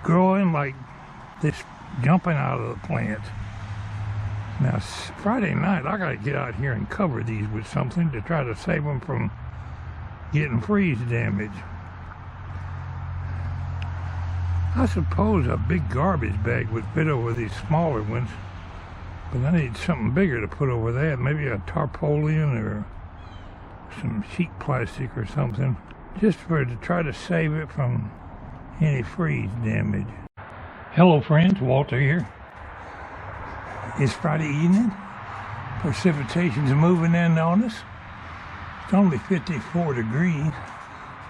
growing like this, jumping out of the plant. Now Friday night I gotta get out here and cover these with something to try to save them from getting freeze damage. I suppose a big garbage bag would fit over these smaller ones, but I need something bigger to put over that. Maybe a tarpaulin or some sheet plastic or something, just to try to save it from any freeze damage. Hello friends, Walter here. It's Friday evening. Precipitation's moving in on us. It's only 54 degrees.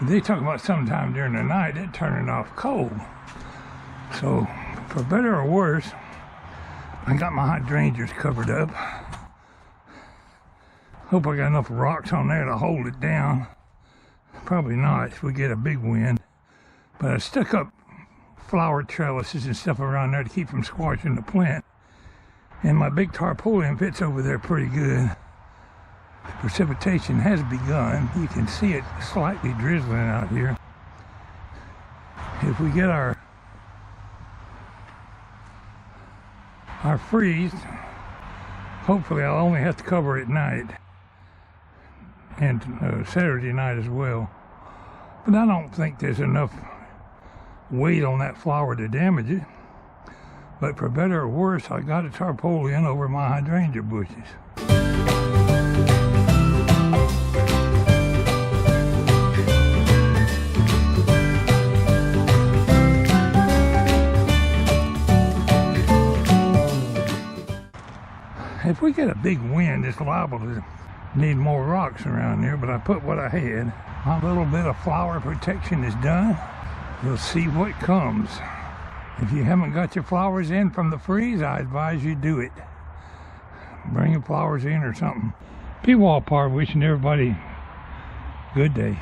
They talk about sometime during the night it turning off cold. So, for better or worse, I got my hydrangeas covered up. Hope I got enough rocks on there to hold it down. Probably not if we get a big wind. But I stuck up flower trellises and stuff around there to keep from squashing the plant. And my big tarpaulin fits over there pretty good. Precipitation has begun. You can see it slightly drizzling out here. If we get our freeze, hopefully I'll only have to cover at night and Saturday night as well. But I don't think there's enough weight on that flower to damage it. But for better or worse, I got a tarpaulin over my hydrangea bushes. If we get a big wind, it's liable to need more rocks around there, but I put what I had. My little bit of flower protection is done. We'll see what comes. If you haven't got your flowers in from the freeze, I advise you do it. Bring your flowers in or something. Pwalpar, wishing everybody a good day.